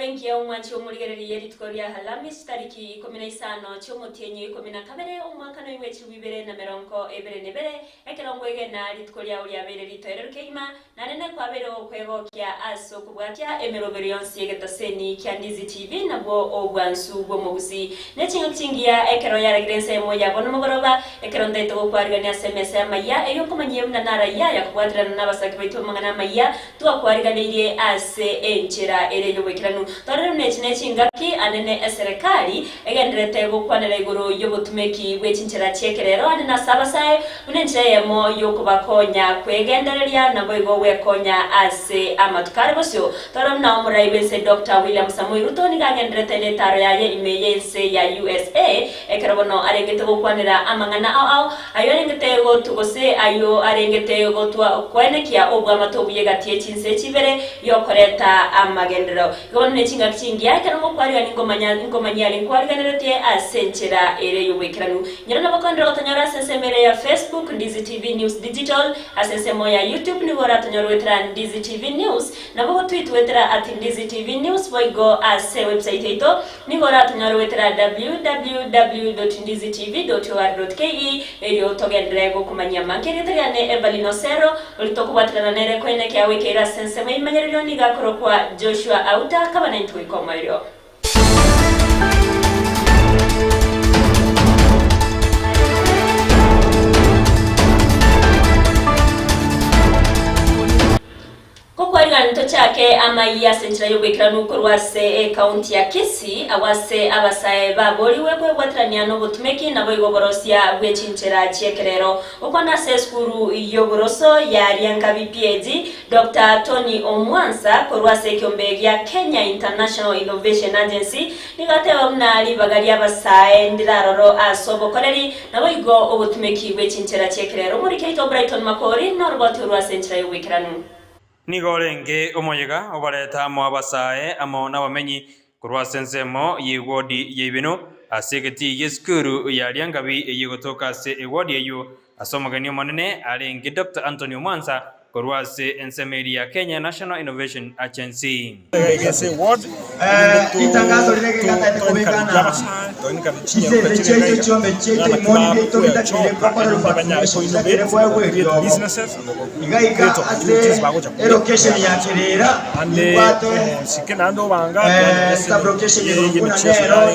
benki ya umwanchi w'umurigereri yeritwaria Halamis tariki 15 cy'umutenyi 12 umwaka w'imwechi 2022 ekerongo egena ritwaria uri abere ritoero keima nanene kwabero kwegokya aso kubwatya emerobero yonsi yegetaseni kya Ndizi TV nabwo obwansu bwo mubuzi nechingia ekero ya regrense moya bono mugoroba ekero ndaito kwarigania SMS Amayia eyo komanyye nara ya kubwatirana nabasaki baitu mangana Amayia tuakwariganiye ase enchera ereyo wekiranu torero nechinengaki anene serikali egenderete gukwanira iguru yobutumeki bwechinchera cyekerero anena sabasaye unenchera Eyemo yokubakonya kwegendereria nabo igo wekonya ase amatukare bosyo torero na umuraibense Dr. William Samuel Ruto ni gagenderete letaro yaye imeyense ya USA ekerobono arengete gukwanira amangana ao ayo arengete go tugose ayo arengete go twa kwenekia obwa matobuye gatie chinse chibere yokoreta amagendero gone chinga chingia kero kwari ingomanya ari kwariganirete asenchera ere yobekiranu nyira nabakondero gotanyora asesemere ya Facebook Ndizi TV News Digital asesemo ya YouTube ni bora tanyorwetra Ndizi TV News nabo tweet wetra @Ndizi TV News boigo ase website ito ni bora tanyorwetra www.ndizitv.or.ke erio togendrego kumanya mankeretriane Evalino Sero ulitokubatrana nere kwene kya wekera sensemo imanyerero ni gakoro kwa Joshua Auta kabana ntwikomayo Nto chake Amayia senchira yobekiranu kurwase county ya Kisii awase abasaye babori webwe bwatraniano butumeki nabo igoborosia bwechinchera cyekerero ukona seskuru yoboroso ya Rianga BPAD Dr. Tony Omwansa kurwase kyombegi ya Kenya International Innovation Agency nigatewa mnali bagali abasaye ndiraroro asobokoreri nabo igo obutumeki bwechinchera cyekerero muri Keito Brighton Makori norbotu rwasenchira yobekiranu Nigorenge omoyega obareta mo abasae amo nabamenyi kurwa sensemo yewodi yebino asegeti yeskuru ya Riangabi yegotoka se ewodi eyo asomagani monene alenge Dr. Anthony Mwansa kurwa se ensemeri ya Kenya National Innovation Agency ese word itangazo liregekata kubekana businesses location ya Kerera sikenando banga location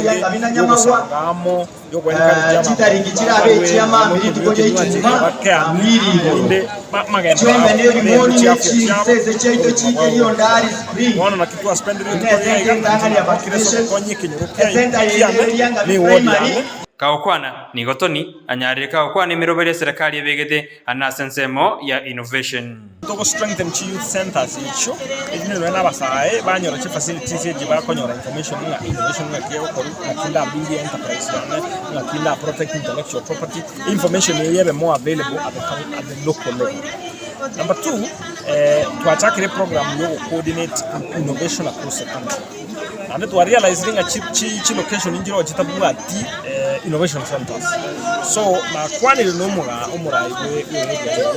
ya kabina nyamagwa amo yo kwenda kitariki kirabe cyama miri tukoje icyuma mwirinde chombe ne limoni cyiseze cyaito cyigeriyo ndari spring wana na kitu spend ni wodi Kaokwana ni gotoni anyare kaokwana mirobere serikali yebegete anasensemo ya innovation to strengthen youth centers icho edinero nabasaye banyora che facilities ejiba konyora information na innovation na kiyo koru na kinda building enterprise na kinda protect intellectual property information yebe more available at the local level. Number 2, to attack the program you coordinate innovation across the country. And to realizing a cheap location in Jiro Chitabuga innovation centers. So na kwani nomura umura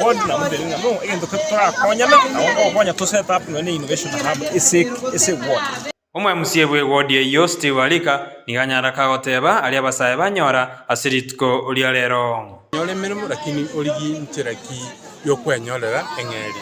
word na modeling no again to konya to set up no innovation hub is a word. Omwe musiebwe word ye Steve Alika niganyara kagoteba ali abasaye banyora asiritko ulia lero. Nyole menu lakini origi ncheraki yokwenyolera engeri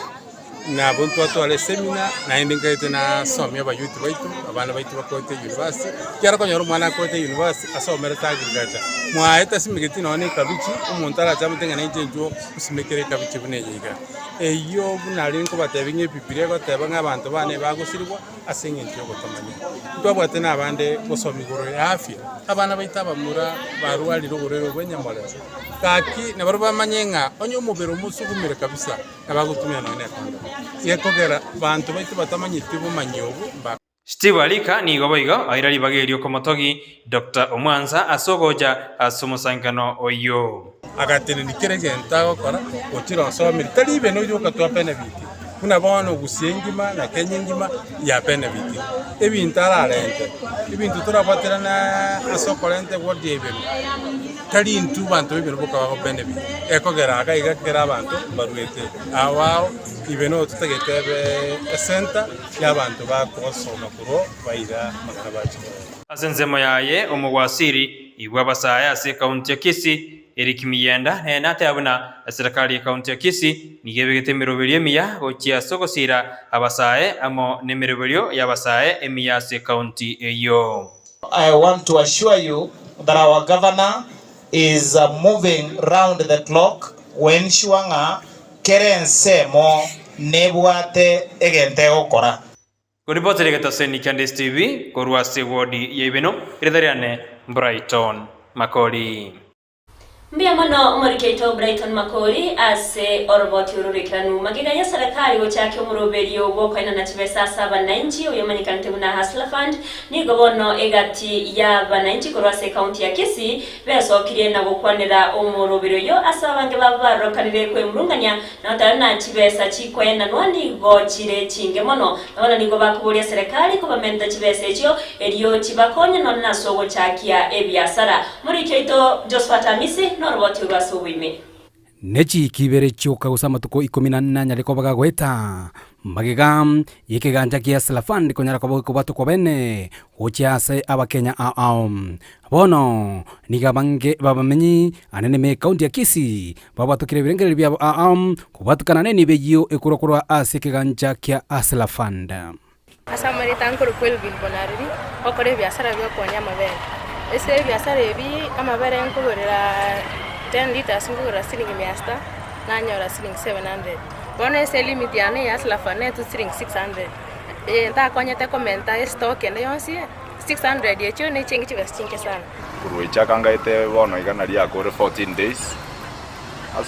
na buntu atwale seminar na indingaite na somya ba youth baitu abana baitu bakote university kyara konyoro mwana kote university asomera tagirgacha mwaeta simigeti none kabichi umuntu arajamutenga na injenjo usimekere kabichi buneyiga eyo bunari nko batebinye pipire goteba nk'abantu bane bagusirwa asenge ntyo gotamanya twabwate nabande gosomigoro ya afya abana baita bamura barwali rugorero bwenyamole kaki nabaro bamanyenga onyo mubero musugumire kabisa nabagutumya none akondo yekogera bantu baitu batamanyite bumanyobu Steve Alika ni goboigo airali bagerio komotogi Dr. Omwansa asogoja asumusankano oyo agatene nikeregenta gokora otiro somiri talibe no yuka twapene biti kuna bono Gusii na Kenya ngima ya pene biti ebintu ararente ebintu turabaterana asokorente wodi ebero tari ntu bantu bibino boka ba benefit ekogera igakera abantu baruete awao ibino tutegetebe center y'abantu bakosoma kuro baiga makabachi asenzemo yaye omugwasiri igwa basaya ase county ya Kisii erikimiyenda nate abuna serikali ya county ya Kisii nigebegete miroberio emiya gochia sogosira abasae amo nemiroberio y'abasae emiya ase county eyo. I want to assure you that our governor is moving round the clock when shuanga kerensemo nebwate egente okora. Kuripoti legeta seni Ndizi TV korwa se wodi yebeno iredariane Brighton Makori. Mbia mono umurikeito Brighton Makori ase oroboti ururikiranu magiganya serikali gochake umuroberio gwokwena na chibesa saba nanji uyomanikante una Hustler Fund ni gobono egati ya bananji korwase county ya Kisii beso kirie na gukwanira umuroberio yo asabange babarokanire kwe murunganya na utarana chibesa chikwena nwani gochire chinge mono nabona nigo bakuburia serikali kubamenta chibesa echo eriyo chibakonya none nasogo chakia ebiasara murikeito Josephat Amisi noroboti urwasuwime nechi kibere choka usama tuko 14 riko bagagweta magiga yekiganja kia Slafandi konyara ko batu ko bene uchiase abakenya bono nigabange babamenyi anene me county ya Kisii babatukire birengere bya kubatukana neni beyo ekurokorwa ase kiganja kia Slafandi asamari tankuru kwelvin bonariri okore biasara byo konya mabere ese biasara ebi amabere nkugorera 10 liters ngura siling miasta na nyora siling 700 bona ese limit yani ya Slafane to siling 600 nta konyete komenta stock ene yonsi 600 yecho ne chingi chibestinke sana kuruicha kangaite bono igana ria kore 14 days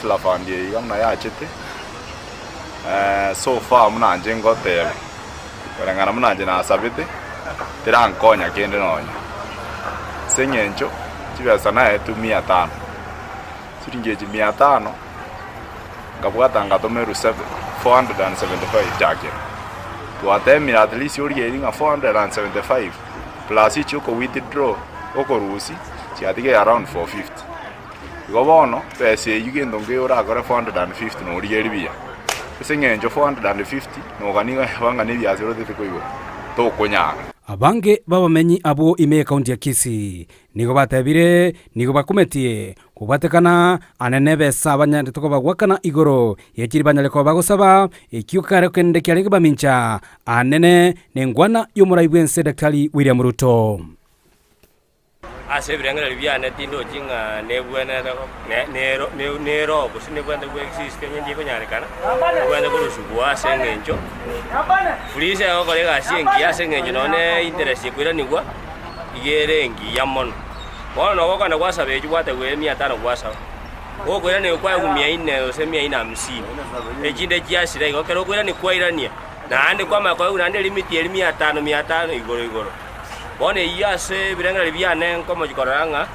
Slafane igana ya chete so far muna njengo tele barangana muna njena sabite tirankonya kende nonya senyencho chibesa na etu 500 siringeji 500 ngabwata ngatomeru 475 jake tuatemira at least uri eringa 475 plus each uko withdraw uko rusi chiatige around 450 gobono pese yugendo ngeura gore 450 no uri eribia senyencho 450 no ganiga banga nebyazero tetikoigo to kunyanga abange babamenyi abo ime county ya Kisii nigo batabire nigo bakumetie kubatekana anene besa abanyande toko bagwakana igoro yekiri banyale ko bagosaba ikyukare kende kyalege bamincha anene nengwana y'umurayibwense Dr. William Ruto ase birengera byane tindo jinga nebwana nero busine bwanda bwe system ndi ko nyarekana bwanda ko rusubwa sengenjo fulise ko kolega siengi asengenjo none interest kwira nigwa igerengi yamon bona ko kana kwasabe ejwate we 500 kwasa ko kwira ne kwa 400 ose 450 ejinde kiasira ko kero kwira ni kwairania na ande kwa makwa unande limit ya 500 igoro bona yase birengera byane nkomo jikoranga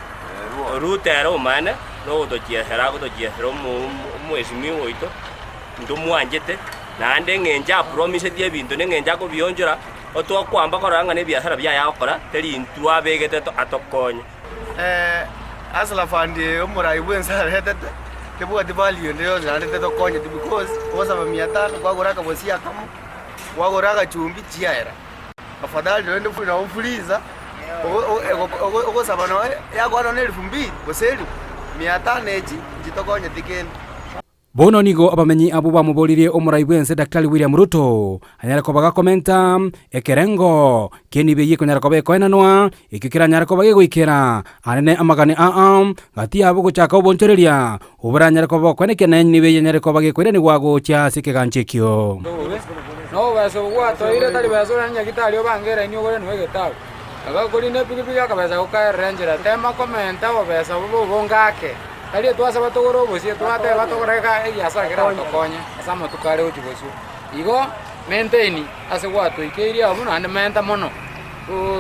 rutero mane no to kiehera ko to kiehero mwezi miwoito ndumwanjete na ande ngenja promise die bintu ngenja ko biyonjora otwa kwamba koranga ne biasara bya yakora teri ntu abegete to atokonya Slafandi umurayibwensa retete tebwa dibali ndio zalete to konya because kosa 500 kwa goraka bosia kama kwa goraka chumbi chiaera afadhali ndio funa ufuliza ogo sabano yako ana 2000 boseli 500 eji jitokonya tikeni bono nigo abamenyi abo bamubolirie omurayibwense Dr. William Ruto anyara ko bagakomenta ekerengo keni beye konyara ko bekoenanwa ikikira nyara ko bagegwikira anene amagane ngati abo gochaka obonchoreria uburanyara ko bakwenekene ni beye nyara ko bagekwirani gwago cha sikeganchekio no baso gwato ire tali baso nanya kitali obangera ni ogore nwege tawo agakori ne pikipiki akabeza ko ranger tema komenta obesa bongake ali twasa batogoro bosie twate batogoreka eyasa kera tokonya asamo tukare ujibosu igo maintain ase gwato ikeria abuno ande menta mono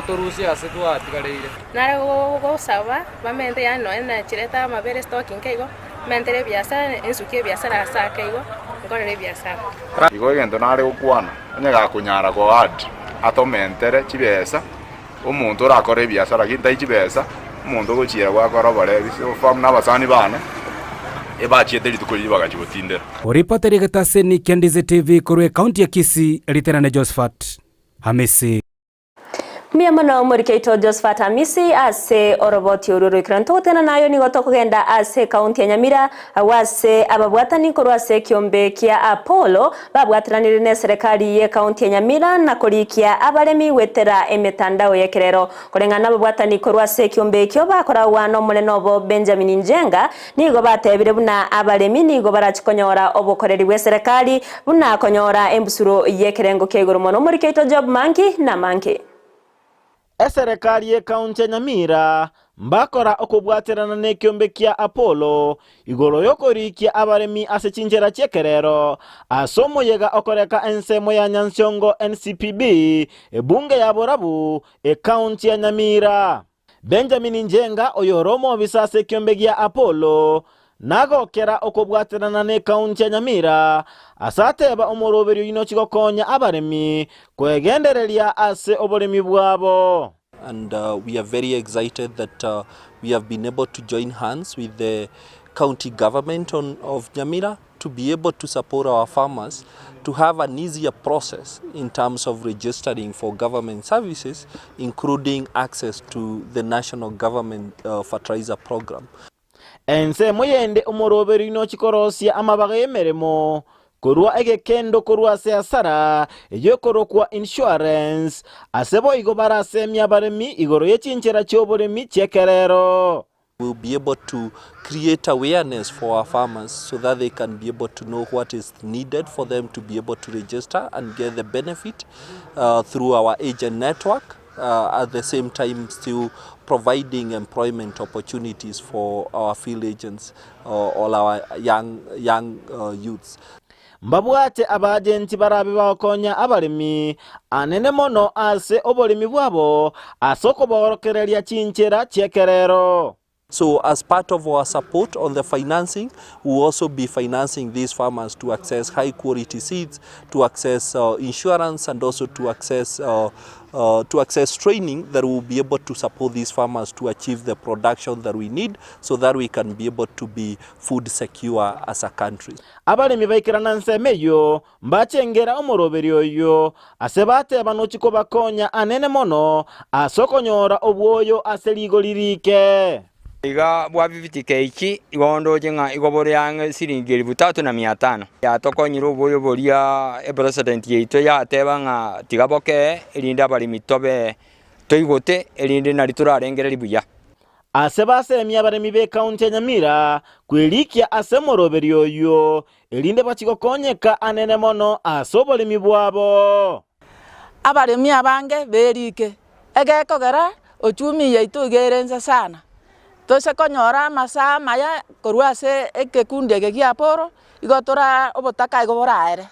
torusia ase twati kareire nare go saba bamente ya no ena chireta mabere stocking keigo mentere biasara ensuke biasara asa keigo ngorere biasara igo egento nare gukwana onyaga kunyara ko ad atomentere chibesa umuntu urakora biasara kintai chibesa umuntu guchira gwakora barebi so fam n'abasani bana ebachiete litukuri bagachibotindera. Oripoteri gataseni Ndizi TV kurwe county ya Kisii Literane Josephat Hamisi. Miamano murikeito Josephat Hamisi ase oroboti ururu ikranto tena nayo ni goto kugenda ase county ya Nyamira wase ababwatani kurwase kiombe kia Apollo babwatranire ne serikali ye county ya Nyamira na kurikia abaremi wetera emetandao yekerero kurengana babwatani kurwase kiombe kyo bakora wano mulenobo Benjamin Njenga nigo batebire buna abaremi nigo barachikonyora obukoreri we serikali buna konyora embusuro yekerengo kegoro mono murikeito job manki na manki. Serikali ye kaunti ya Nyamira mbakora okubwaterana ne kiombe kia Apollo igoro yokorikia abaremi ase chinjera chekerero asomo yega okoreka ensemo ya Nyansiongo NCPB ebunge ya Borabu kaunti ya Nyamira. Benjamin Njenga oyoromo bisase kiombe kia Apollo nago kera okubwaterana ne kaunti ya Nyamira asateba omoroberi ino chigokonya abaremi kwegendereria ase oboremi bwabo. And we are very excited that we have been able to join hands with the county government of Nyamira to be able to support our farmers to have an easier process in terms of registering for government services, including access to the national government fertilizer program. Ensa moyende omoroberi no chikorosia amabaga yemeremo kurwa egekendo kurwa seasara eyokorokwa insurance asebo igobara semya baremi igoro yechinchera choboremi chekerero. We'll be able to create awareness for our farmers so that they can be able to know what is needed for them to be able to register and get the benefit through our agent network. At the same time still providing employment opportunities for our field agents, all our young youths. Mbabwate abagenti barabe bakonya abaremi anene mono ase obolemi bwabo asoko borokereria chinchera chekerero. So as part of our support on the financing, we'll also be financing these farmers to access high quality seeds, to access insurance, and also to access training that will be able to support these farmers to achieve the production that we need so that we can be able to be food secure as a country. Abalemi baikirana nsemeyo mbachengera omoroberi oyo asebate abanochiko bakonya anene mono asokonyora obwoyo aseligo lirike. Iga bwabibitike iki igondo jenga igobore yang siringi 3500 ya tokonyiro boyo boria president yeito ya tebanga tigaboke elinda bali mitobe toigote elinde nalitura arengere buya asebase emya baremi be county ya Nyamira kwelikia asemoroberi oyo elinde bachigokonyeka anene mono asobolemi bwabo. Abaremi abange berike egekogera ochumi yeito gerenza sana. Tose konyora masa maya korwase ekekundi gegia poro igotora obotaka igoboraere.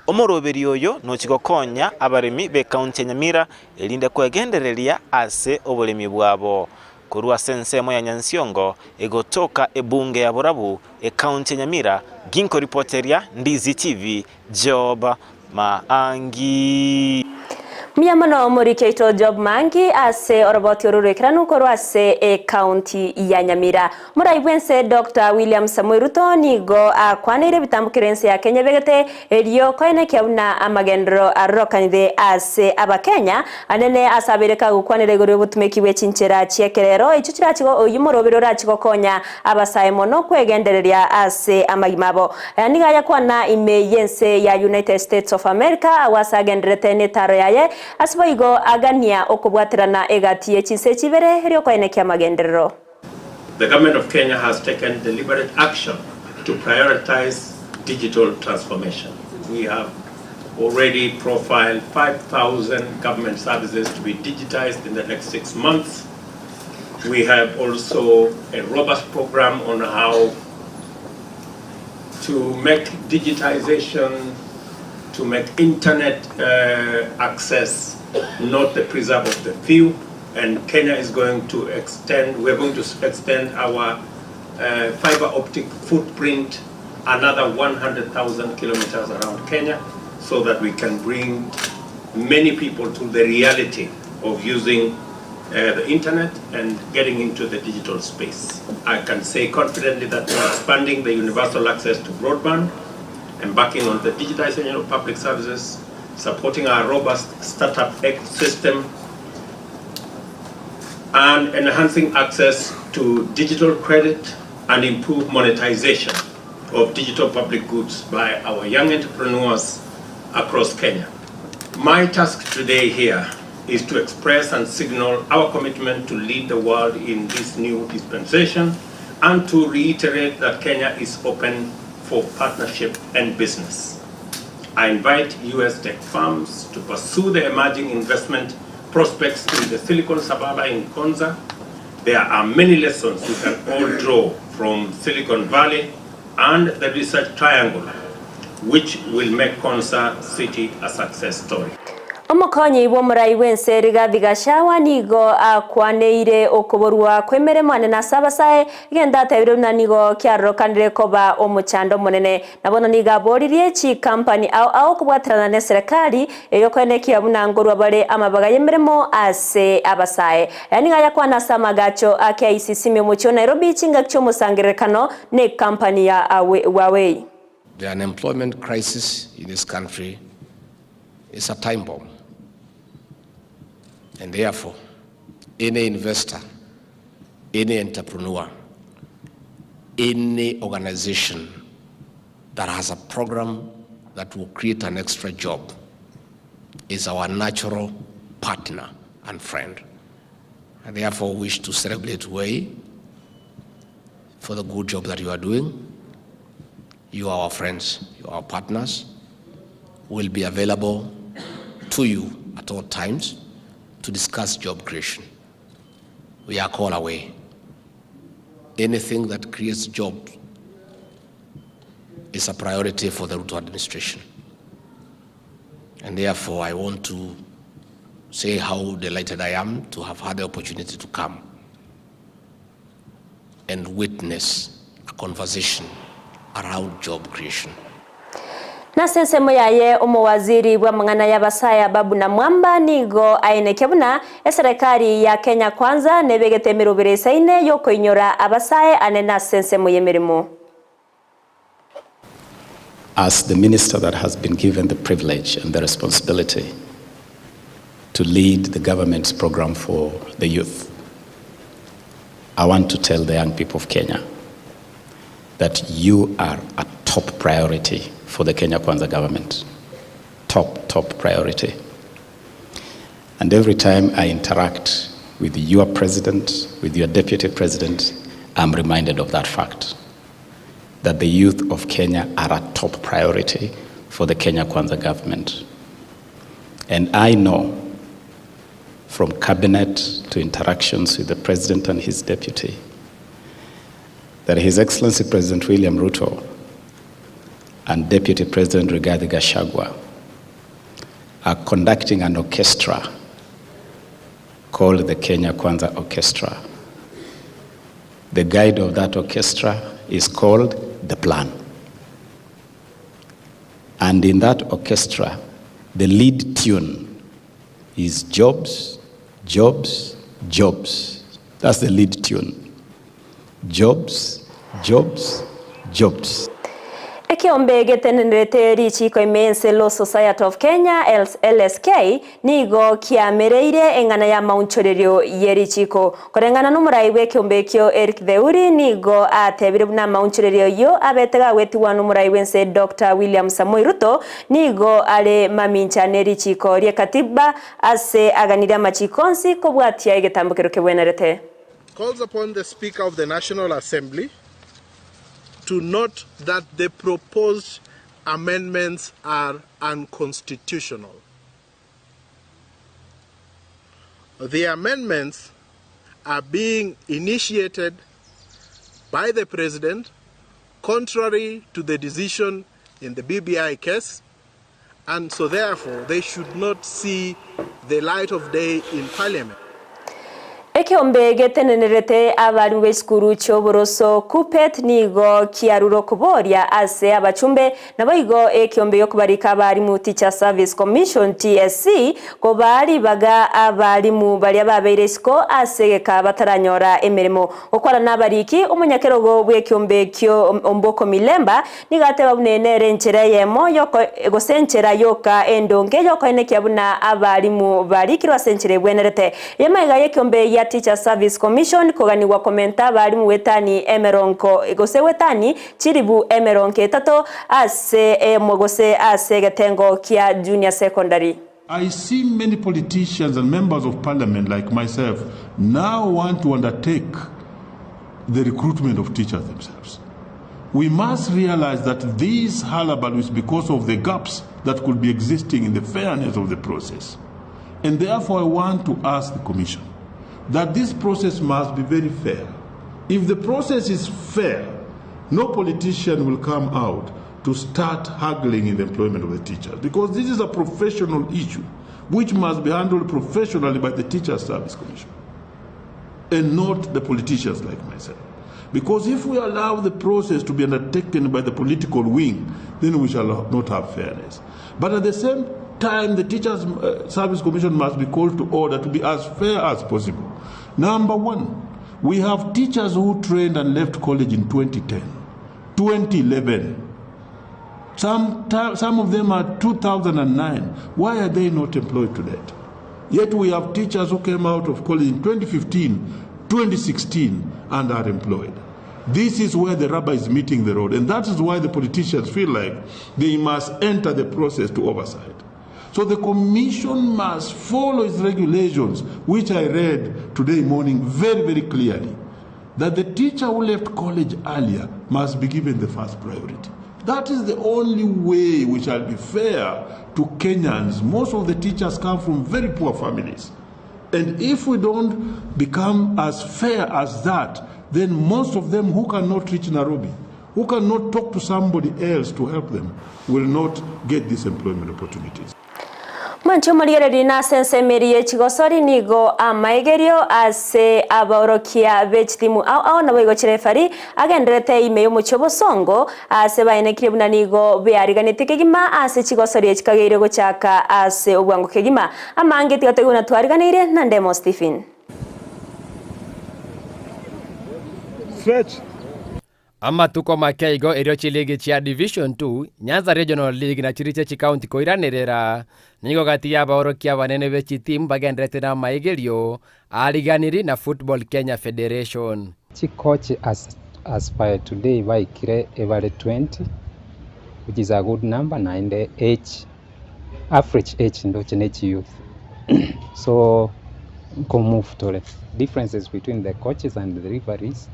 Omoroberi oyo no chigokonya abaremi be county ya Nyamira elinde kwegendereria ase obolemi bwabo. Korwase ensemo ya Nyansiongo egotoka ebunge ya Borabu county ya Nyamira. Ginko reporteria Ndizi TV Job Maangi. Miamano murikeito job mangi ase oroboti oruru ekranu korwase county ya Nyamira. Muraibwense Dr. William Samuel Ruto nigo akwanire bitambukirense ya Kenya begete elio koine kiauna amagendro arokanide ase abakenya anene asabereka gukwanire gore butumeki wechinchera chekerero ichuchira chigo oyumorobero rachiko konya abasaye mono kwegendereria ase amagimabo. Niga yakwana imeyense ya United States of America wasagendrete netaro yaye asboigo agania okubwaterana egatiye chise chibere ryokoine kya magenderero. The government of Kenya has taken deliberate action to prioritize digital transformation. We have already profiled 5,000 government services to be digitized in the next 6 months. We have also a robust program on how to make digitization, to make internet access not the preserve of the few, and Kenya is going to extend, we're going to extend our fiber optic footprint another 100,000 kilometers around Kenya so that we can bring many people to the reality of using the internet and getting into the digital space. I can say confidently that we're expanding the universal access to broadband, embarking on the digitization of public services, supporting our robust startup ecosystem, and enhancing access to digital credit and improve monetization of digital public goods by our young entrepreneurs across Kenya. My task today here is to express and signal our commitment to lead the world in this new dispensation and to reiterate that Kenya is open for partnership and business. I invite US tech firms to pursue the emerging investment prospects in the Silicon Suburb in Konza. There are many lessons we can all draw from Silicon Valley and the Research Triangle, which will make Konza City a success story. Omukonyi w'omurai w'ense Rigathi Gachagua nigo akwaneire okuborwa kwemeremwa na sabasae genda tabiro na nigo kyarrokanire koba omuchando munene nabono niga boririe chi company au kubwatirana ne serikali eyokwenekia bunangorwa bare amabaga yemeremo ase abasae yani ngaya kwana samagacho ake isisime mucho Nairobi chinga kyo musangirekano ne company ya Huawei. The unemployment crisis in this country is a time bomb. And therefore, any investor, any entrepreneur, any organization that has a program that will create an extra job is our natural partner and friend. And therefore, wish to celebrate Huawei for the good job that you are doing. You are our friends, you are our partners. We'll be available to you at all times to discuss job creation. We are call away. Anything that creates jobs is a priority for the Ruto administration. And therefore, I want to say how delighted I am to have had the opportunity to come and witness a conversation around job creation. Na sensemo yaye omowaziri wa mangana ya basaya Babu na Mwamba nigo ainekebuna serikali ya Kenya Kwanza nebegete mirubire saine yoko inyora abasaye anena sensemo yemirimo. As the minister that has been given the privilege and the responsibility to lead the government's program for the youth, I want to tell the young people of Kenya that you are a top priority for the Kenya Kwanza government. Top priority. And every time I interact with your president, with your deputy president, I'm reminded of that fact, that the youth of Kenya are a top priority for the Kenya Kwanza government. And I know from cabinet to interactions with the president and his deputy that His Excellency President William Ruto and Deputy President Rigathi Gachagua are conducting an orchestra called the Kenya Kwanza Orchestra. The guide of that orchestra is called The Plan. And in that orchestra, the lead tune is Jobs, Jobs, Jobs. That's the lead tune. Jobs, Jobs, Jobs. Ekiombe getenenrete richiko imense Law Society of Kenya LSK nigo kiamereire engana ya maunchorerio yerichiko korengana numurai wekiombe kyo Eric Theuri nigo atebire na maunchorerio yo abetega wetiwa numurai wense Dr. William Samoei Ruto nigo ale mamincha nerichiko rie katiba ase aganira machikonsi kobwatia igetambukiro kebwenerete. Calls upon the Speaker of the National Assembly to note that the proposed amendments are unconstitutional. The amendments are being initiated by the President contrary to the decision in the BBI case, and so therefore they should not see the light of day in Parliament. Ekiombe getenenerete abarimu b'esukuru ky'oboroso kupet nigo kiaruro kuboria ase abachumbe nabo igo ekiombe yokubarika abarimu Teacher Service Commission TSC ko bari baga abarimu bali ababeire isiko asegeka bataranyora emirimo okora nabariki omunyakerogo bw'ekiombe kyo omboko milemba nigate babunenere nchera Eyemo yoko egosenchera yoka endonge yoko enekiabuna abarimu barikirwa senchire bwenerete yemaiga yekiombe ya Teacher Service Commission koganiwa komenta barimu wetani emeronko egose wetani chiribu emeronke etato ase mogose ase getengo kia junior secondary. I see many politicians and members of parliament like myself now want to undertake the recruitment of teachers themselves. We must realize that this hullabaloo is because of the gaps that could be existing in the fairness of the process. And therefore I want to ask the Commission that this process must be very fair. If the process is fair, no politician will come out to start haggling in the employment of the teachers, because this is a professional issue which must be handled professionally by the Teacher Service Commission and not the politicians like myself. Because if we allow the process to be undertaken by the political wing, then we shall not have fairness. But at the same time, the Teachers Service Commission must be called to order to be as fair as possible. Number one, we have teachers who trained and left college in 2010, 2011. Some of them are 2009. Why are they not employed today? Yet we have teachers who came out of college in 2015, 2016 and are employed. This is where the rubber is meeting the road, and that is why the politicians feel like they must enter the process to oversight. So the Commission must follow its regulations, which I read today morning very, very clearly, that the teacher who left college earlier must be given the first priority. That is the only way we shall be fair to Kenyans. Most of the teachers come from very poor families. And if we don't become as fair as that, then most of them who cannot reach Nairobi, who cannot talk to somebody else to help them, will not get these employment opportunities. Mancho Mariere na sensemeri chigosori nigo amaigerio ase aborokia bechtimu au na boigo chirefari agendrete imeyo muchobo songo ase baine kiribuna nigo beariganite kegima ase chigosori chikageire gochaka ase obwango kegima amange tigateguna twariganire na ndemo Stephen Stretch amatuko makeigo erio chiligi chia Division 2 Nyanza Regional League na chiriche chikaunti koiranirira nigo gati ya baorokia banene bechi team bagendrete na maigerio ariganiri na Football Kenya Federation. Chi coach aspire today by kire every 20, which is a good number, and the age average age ndo chenechi youth. So go move to the differences between the coaches and the referees.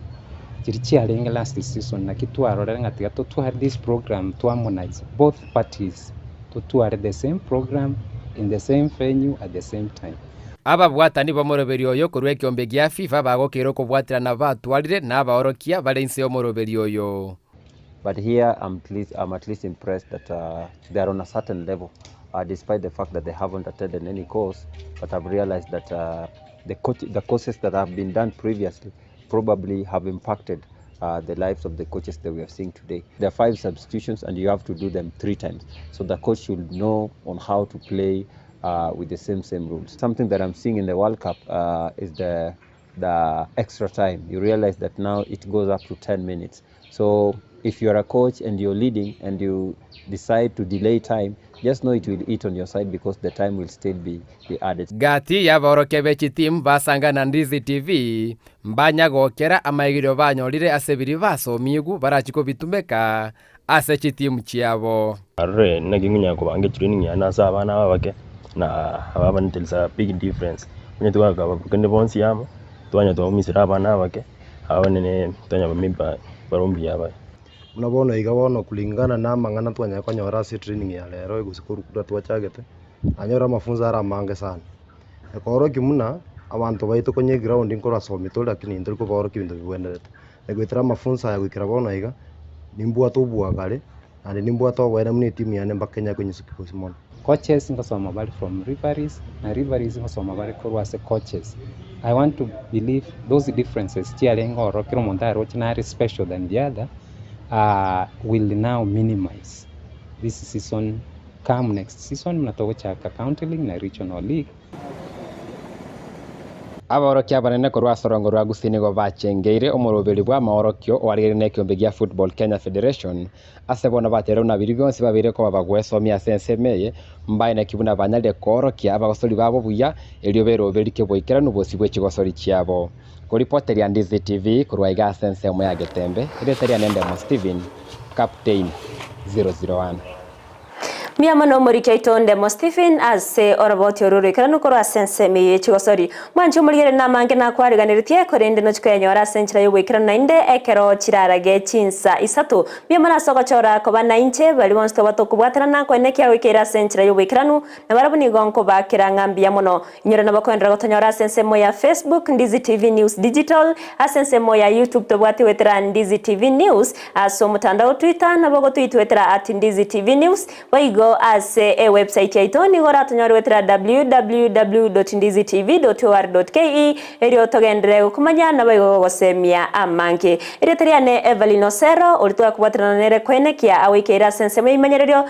Chirichialing last season na kitu arorenga tigato to have this program to harmonize both parties to have the same program in the same venue at the same time. Aba bwatani bomoroberi oyo kurwe kiombe gia FIFA bagokero kubwatira na batwarire na baorokia balense omoroberi oyo. But here I'm at least impressed that they are on a certain level, despite the fact that they haven't attended any course. But I've realized that the courses that have been done previously probably have impacted the lives of the coaches that we are seeing today. There are 5 substitutions and you have to do them 3 times. So the coach should know on how to play with the same rules. Something that I'm seeing in the World Cup is the extra time. You realize that now it goes up to 10 minutes. So if you're a coach and you're leading and you decide to delay time, just know it will eat on your side because the time will still be added. Gati ya baoroke bechi team basanga na Ndizi TV mbanya gokera amaigiro banyorire asebiri baso migu barachiko bitumeka ase team chiabo. Arre nagingunya ko bange training ya nasa abana babake na abana tilsa big difference. Munye tuwaga bakende bonsi yamo twanya to misira abana babake abane twanya bamimba barombi yaba. Unabona igabona kulingana na mangana twanya konyora si training ya lero igusikuru kudatwa chagete anyora mafunzo ara mange sana ekoro kimuna abantu baito konye ground inkora somito lakini ndiri ko baro kibindu bibwenderete egwitira mafunzo ya gwikira bona iga nimbua to bua kale andi nimbua to wera muni timu ya nemba Kenya kwenye siku simona coaches ngosoma bali from referees na referees ngosoma bali korwa as coaches. I want to believe those differences chialengo rokiro montaro which are special than the other will now minimize this season. Come next season mnatoka county league na regional league. Aborokia banene korwa sorongo rwa Gusii nigo bachengeire omuroberi bwa maorokio warire ne kiombe gia Football Kenya Federation asebona batero na biri byonse babire ko babagwesomia sensemeye mbaye na kibuna banyale korokia abagosori babo buya elio beroberi keboikera nubosi bwe kigosori kiabo. Ko reporter ya Ndizi TV korwa iga sense mo ya Getembe ireteria Ndemo Steven Captain 001. Miamano murike itonde mo Stephen ase oraboti oruru ikana koro asense me chigosori mwanju murigere na mange na kwariganiritie korende no chikwenyora senchira yo wikana na inde ekero chirarage chinsa isatu miamana sogochora ko bana inche bali wonste batokubwatana na ko nekia wikira senchira yo wikiranu na barabuni gonko bakira ngambia mono nyora na bakwendra gotonyora sense mo ya Facebook Ndizi TV News Digital asense mo ya YouTube to bwati wetera Ndizi TV News aso mutandao Twitter na bogo tweetwetera @Ndizi TV News waigo as a website yaito ni gora tunyori wetra www.ndizitv.or.ke erio togendere kumanya na bayo gosemia amanke erio teriane Evelyn Osero ulitoa kubatrana nere kwenekia awikera sense meimenyererio